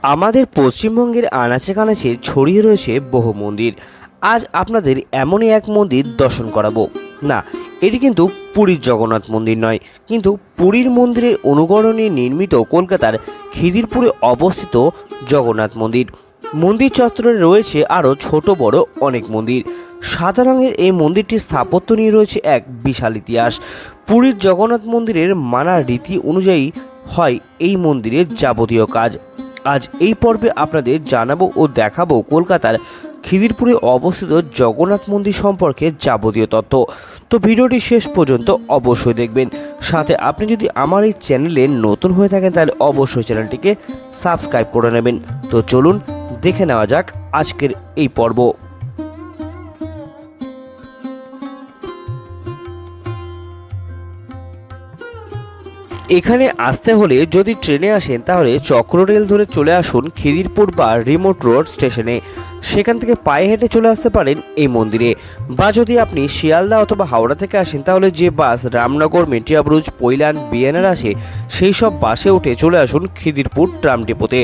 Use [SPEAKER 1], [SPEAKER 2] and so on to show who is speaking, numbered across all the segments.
[SPEAKER 1] আমাদের পশ্চিমবঙ্গের আনাচে কানাচে ছড়িয়ে রয়েছে বহু মন্দির। আজ আপনাদের এমনই এক মন্দির দর্শন করাবো। না, এটি কিন্তু পুরীর জগন্নাথ মন্দির নয়, কিন্তু পুরীর মন্দিরের অনুকরণে নির্মিত কলকাতার খিদিরপুরে অবস্থিত জগন্নাথ মন্দির। মন্দির চত্বরে রয়েছে আরও ছোট বড় অনেক মন্দির। সাদা রঙের এই মন্দিরটির স্থাপত্য নিয়ে রয়েছে এক বিশাল ইতিহাস। পুরীর জগন্নাথ মন্দিরের মানা রীতি অনুযায়ী হয় এই মন্দিরের যাবতীয় কাজ। আজ এই পর্বে আপনাদের জানাবো ও দেখাবো কলকাতার খিদিরপুরে অবস্থিত জগন্নাথ মন্দির সম্পর্কে যাবতীয় তথ্য। তো ভিডিওটি শেষ পর্যন্ত অবশ্যই দেখবেন। সাথে আপনি যদি আমার এই চ্যানেলে নতুন হয়ে থাকেন তাহলে অবশ্যই চ্যানেলটিকে সাবস্ক্রাইব করে নেবেন। তো চলুন দেখে নেওয়া যাক আজকের এই পর্ব। এখানে আসতে হলে যদি ট্রেনে আসেন তাহলে চক্র রেল ধরে চলে আসুন খিদিরপুর বা রিমোট রোড স্টেশনে। সেখান থেকে পায়ে হেঁটে চলে আসতে পারেন এই মন্দিরে। বা যদি আপনি শিয়ালদা অথবা হাওড়া থেকে আসেন তাহলে যে বাস রামনগর, মেটিয়াবুরুজ, পৈলান, বিএনআর আসে সেই সব বাসে উঠে চলে আসুন খিদিরপুর ট্রাম ডিপোতে।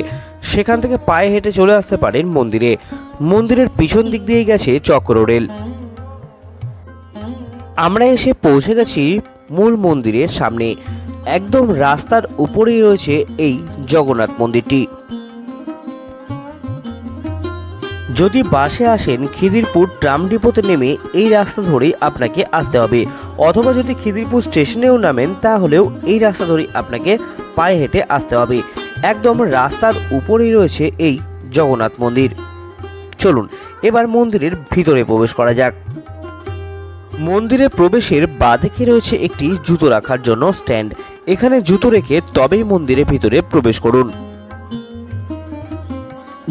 [SPEAKER 1] সেখান থেকে পায়ে হেঁটে চলে আসতে পারেন মন্দিরে। মন্দিরের পিছন দিক দিয়েই গেছে চক্র রেল। আমরা এসে পৌঁছে গেছি মূল মন্দিরের সামনে। একদম রাস্তার উপরেই রয়েছে এই জগন্নাথ মন্দিরটি। যদি বাসে আসেন খিদিরপুর ট্রাম ডিপোতে নেমে এই রাস্তা ধরেই আপনাকে আসতে হবে, অথবা যদি খিদিরপুর স্টেশনেও নামেন তাহলেও এই রাস্তা ধরেই আপনাকে পায়ে হেঁটে আসতে হবে। একদম রাস্তার উপরেই রয়েছে এই জগন্নাথ মন্দির। চলুন এবার মন্দিরের ভিতরে প্রবেশ করা যাক। মন্দিরের প্রবেশের বাঁদিকে রয়েছে একটি জুতো রাখার জন্য স্ট্যান্ড। এখানে জুতো রেখে তবেই মন্দিরের ভিতরে প্রবেশ করুন।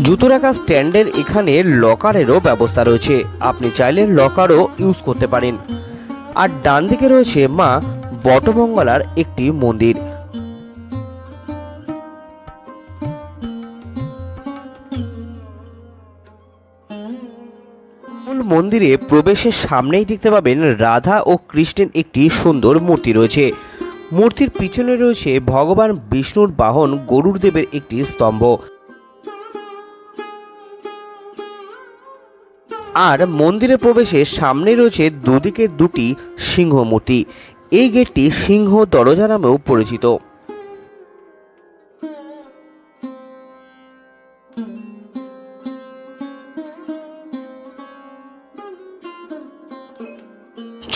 [SPEAKER 1] জুতো রাখা স্ট্যান্ডের এখানে লকারেরও ব্যবস্থা রয়েছে, আপনি চাইলে লকারও ইউজ করতে পারেন। আর ডান দিকে রয়েছে মা বটমঙ্গলার একটি মন্দির। মূল মন্দিরে প্রবেশের সামনেই দেখতে পাবেন রাধা ও কৃষ্ণের একটি সুন্দর মূর্তি রয়েছে। মূর্তির পিছনে রয়েছে ভগবান বিষ্ণুর বাহন গরুড় দেবের একটি স্তম্ভ। আর মন্দিরে প্রবেশের সামনে রয়েছে দুদিকে দুটি সিংহ মূর্তি। এই গেটটি সিংহ দরজা নামেও পরিচিত।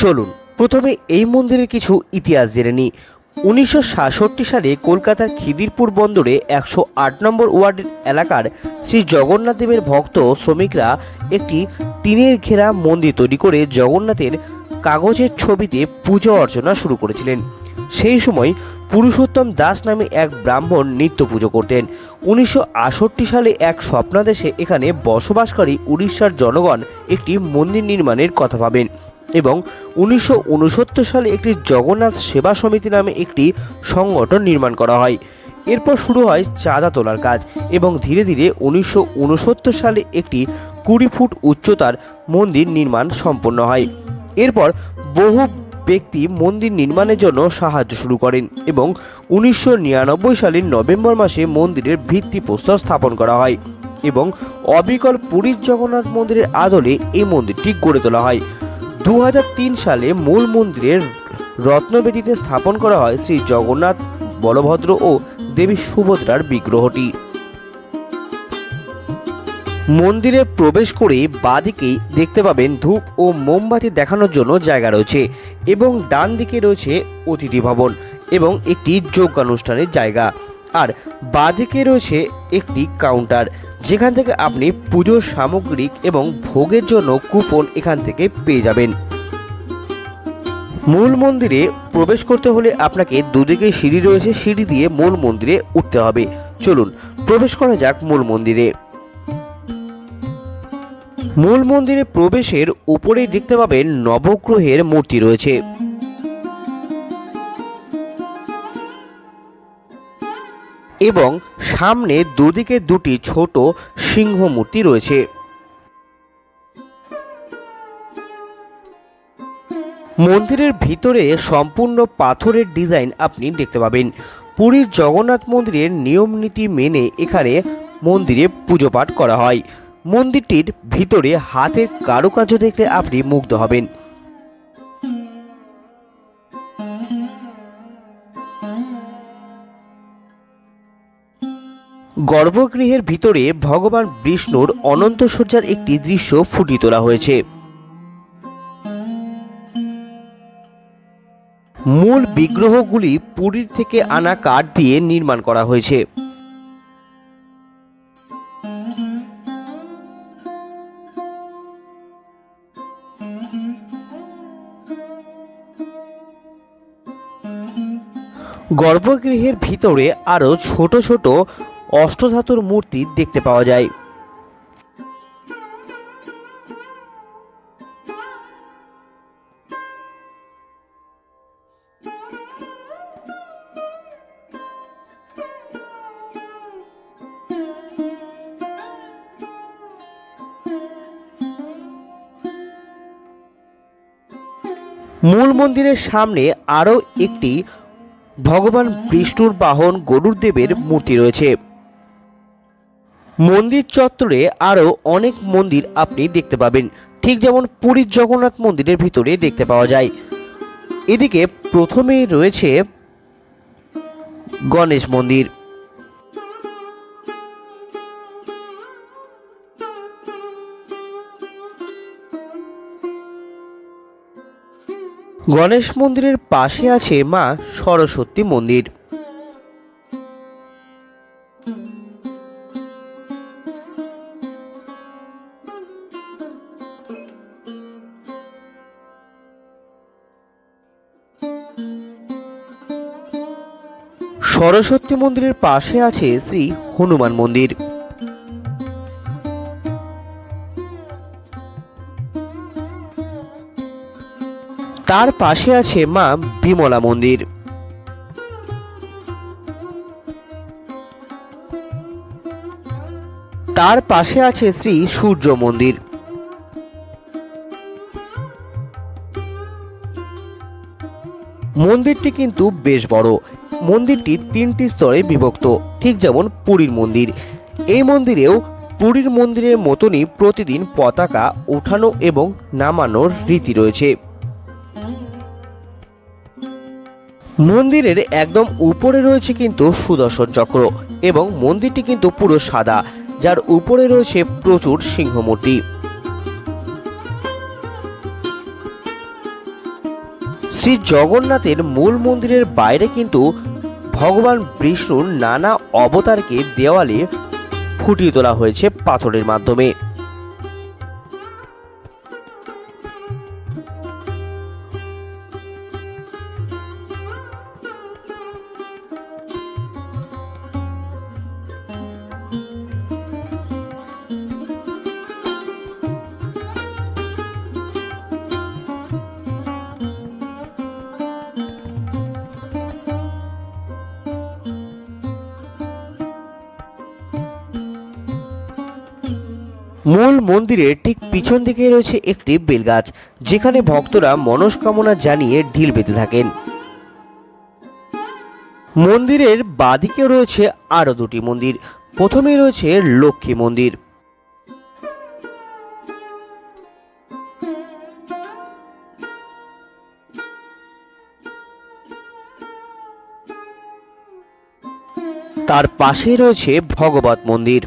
[SPEAKER 1] চলুন প্রথমে এই মন্দিরের কিছু ইতিহাস জেনে নিই। 1966 সালে কলকাতার খিদিরপুর বন্দরে 108 নম্বর ওয়ার্ড এলাকার শ্রী জগন্নাথ দেবের ভক্ত শ্রমিকরা একটি টিনের ঘেরা মন্দির তৈরি করে জগন্নাথের কাগজের ছবিতে পুজো অর্চনা শুরু করেছিলেন। সেই সময় পুরুষোত্তম দাস নামে এক ব্রাহ্মণ নিত্য পুজো করতেন। 1968 সালে এক স্বপ্নাদেশে এখানে বসবাসকারী উড়িষ্যার জনগণ একটি মন্দির নির্মাণের কথা ভাবেন এবং 1969 সালে একটি জগন্নাথ সেবা সমিতি নামে একটি সংগঠন নির্মাণ করা হয়। এরপর শুরু হয় চাঁদা তোলার কাজ এবং ধীরে ধীরে 1969 সালে একটি 20 ফুট উচ্চতার মন্দির নির্মাণ সম্পন্ন হয়। এরপর বহু ব্যক্তি মন্দির নির্মাণের জন্য সাহায্য শুরু করেন এবং 1999 সালের নভেম্বর মাসে মন্দিরের ভিত্তিপ্রস্তর স্থাপন করা হয় এবং অবিকল পুরীর জগন্নাথ মন্দিরের আদলে এই মন্দিরটি গড়ে তোলা হয়। 2003 সালে মূল মন্দিরের রত্নবেদিতে স্থাপন করা হয় শ্রী জগন্নাথ, বলভদ্র ও দেবী সুভদ্রার বিগ্রহটি। মন্দিরে প্রবেশ করে বাঁদিকেই দেখতে পাবেন ধূপ ও মোমবাতি দেখানোর জন্য জায়গা রয়েছে এবং ডান দিকে রয়েছে অতিথি ভবন এবং একটি যোগানুষ্ঠানের জায়গা। আর বাঁদিকে রয়েছে একটি কাউন্টার যেখান থেকে আপনি পুজোর সামগ্রিক এবং ভোগের জন্য কুপন এখান থেকে পেয়ে যাবেন। মূল মন্দিরে প্রবেশ করতে হলে আপনাকে দুদিকে সিঁড়ি রয়েছে, সিঁড়ি দিয়ে মূল মন্দিরে উঠতে হবে। চলুন প্রবেশ করা যাক মূল মন্দিরে। মূল মন্দিরে প্রবেশের উপরেই দেখতে পাবেন নবগ্রহের মূর্তি রয়েছে এবং সামনে দুদিকে দুটি ছোট সিংহ মূর্তি রয়েছে। মন্দিরের ভিতরে সম্পূর্ণ পাথরের ডিজাইন আপনি দেখতে পাবেন। পুরীর জগন্নাথ মন্দিরের নিয়ম নীতি মেনে এখানে মন্দিরে পুজো পাঠ করা হয়। মন্দিরটির ভিতরে হাতের কারুকার্য দেখলে আপনি মুগ্ধ হবেন। গর্ভগৃহের ভিতরে ভগবান বিষ্ণুর অনন্ত সজ্জার একটি দৃশ্য ফুটিয়ে তোলা হয়েছে। মূল বিগ্রহগুলি পুরীর থেকে আনা কাঠ দিয়ে নির্মাণ করা হয়েছে। গর্ভগৃহের ভিতরে আরো ছোট ছোট অষ্টধাতুর মূর্তি দেখতে পাওয়া যায়। মূল মন্দিরের সামনে আরও একটি ভগবান বিষ্ণুর বাহন গরুড় দেবের মূর্তি রয়েছে। মন্দির চত্বরে আরও অনেক মন্দির আপনি দেখতে পাবেন, ঠিক যেমন পুরীর জগন্নাথ মন্দিরের ভিতরে দেখতে পাওয়া যায়। এদিকে প্রথমেই রয়েছে গণেশ মন্দির। গণেশ মন্দিরের পাশে আছে মা সরস্বতী মন্দির। সরস্বতী মন্দিরের পাশে আছে শ্রী হনুমান মন্দির। তার পাশে আছে মা বিমলা মন্দির। তার পাশে আছে শ্রী সূর্য মন্দির। মন্দিরটি কিন্তু বেশ বড়। মন্দিরটি 3টি স্তরে বিভক্ত, ঠিক যেমন পুরীর মন্দির। এই মন্দিরেও পুরীর মন্দিরের মতনই প্রতিদিন পতাকা ওঠানো এবং নামানোর রীতি রয়েছে। মন্দিরের একদম উপরে রয়েছে কিন্তু সুদর্শন চক্র, এবং মন্দিরটি কিন্তু পুরো সাদা, যার উপরে রয়েছে প্রচুর সিংহ মূর্তি। শ্রী জগন্নাথের মূল মন্দিরের বাইরে কিন্তু ভগবান বিষ্ণুর নানা অবতারকে দেওয়ালে ফুটিয়ে তোলা হয়েছে পাথরের মাধ্যমে। মূল মন্দিরের ঠিক পিছন দিকে রয়েছে একটি বেলগাছ, যেখানে ভক্তরা মনস্কামনা জানিয়ে ঢিল পেতে থাকেন। মন্দিরের বাঁদিকে রয়েছে আরো 2টি মন্দির। প্রথমে রয়েছে লক্ষ্মী মন্দির। তার পাশেই রয়েছে ভগবত মন্দির।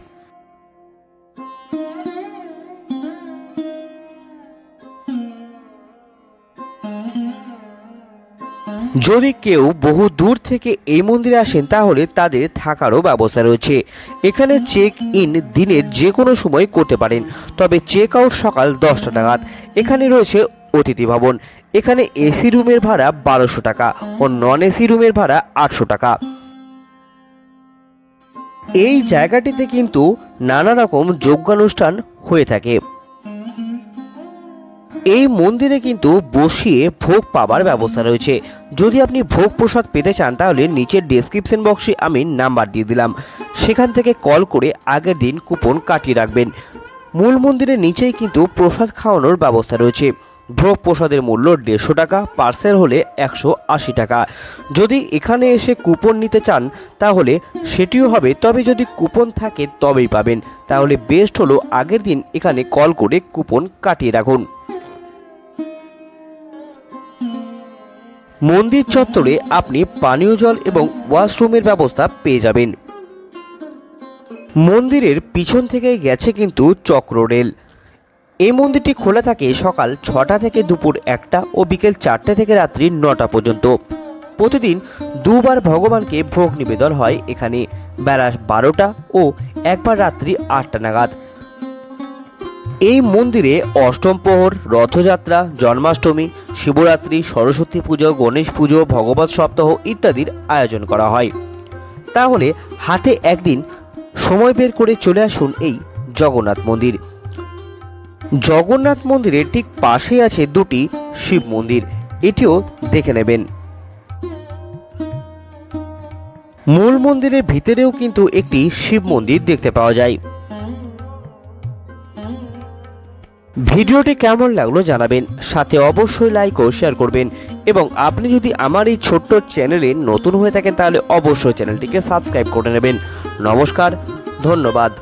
[SPEAKER 1] যদি কেউ বহু দূর থেকে এই মন্দিরে আসেন তাহলে তাদের থাকারও ব্যবস্থা রয়েছে। এখানে চেক ইন দিনের যে কোনো সময় করতে পারেন, তবে চেক আউট সকাল 10টা নাগাদ। এখানে রয়েছে অতিথি ভবন। এখানে এসি রুমের ভাড়া 1200 টাকা ও নন এসি রুমের ভাড়া 800 টাকা। এই জায়গাটিতে কিন্তু নানা রকম যজ্ঞানুষ্ঠান হয়ে থাকে। এই মন্দিরে কিন্তু বসিয়ে ভোগ পাবার ব্যবস্থা রয়েছে। যদি আপনি ভোগ প্রসাদ পেতে চান তাহলে নিচের ডেসক্রিপশন বক্সে আমি নাম্বার দিয়ে দিলাম, সেখান থেকে কল করে আগের দিন কুপন কাটিয়ে রাখবেন। মূল মন্দিরের নিচেই কিন্তু প্রসাদ খাওয়ানোর ব্যবস্থা রয়েছে। ভোগ প্রসাদের মূল্য 150 টাকা, পার্সেল হলে 180 টাকা। যদি এখানে এসে কুপন নিতে চান তাহলে সেটিও হবে, তবে যদি কুপন থাকে তবেই পাবেন। তাহলে বেস্ট হলো আগের দিন এখানে কল করে কুপন কাটিয়ে রাখুন। মন্দির চত্বরে আপনি পানীয় জল এবং ওয়াশরুমের ব্যবস্থা পেয়ে যাবেন। মন্দিরের পিছন থেকে গেছে কিন্তু চক্র রেল। এই মন্দিরটি খোলা থাকে সকাল 6টা থেকে দুপুর 1টা ও বিকেল 4টে থেকে রাত্রি 9টা পর্যন্ত। প্রতিদিন দুবার ভগবানকে ভোগ নিবেদন হয় এখানে, বেলা 12টা ও একবার রাত্রি 8টা নাগাদ। এই মন্দিরে অষ্টম প্রহর, রথযাত্রা, জন্মাষ্টমী, শিবরাত্রি, সরস্বতী পুজো, গণেশ পুজো, ভগবত সপ্তাহ ইত্যাদির আয়োজন করা হয়। তাহলে হাতে একদিন সময় বের করে চলে আসুন এই জগন্নাথ মন্দির। জগন্নাথ মন্দিরের ঠিক পাশে আছে দুটি শিব মন্দির, এটিও দেখে নেবেন। মূল মন্দিরের ভিতরেও কিন্তু একটি শিব মন্দির দেখতে পাওয়া যায়। ভিডিওটি কেমন লাগলো জানাবেন, সাথে অবশ্যই লাইক ও শেয়ার করবেন। এবং আপনি যদি আমার এই ছোট্ট চ্যানেলে নতুন হয়ে থাকেন তাহলে অবশ্যই চ্যানেলটিকে সাবস্ক্রাইব করে নেবেন। নমস্কার, ধন্যবাদ।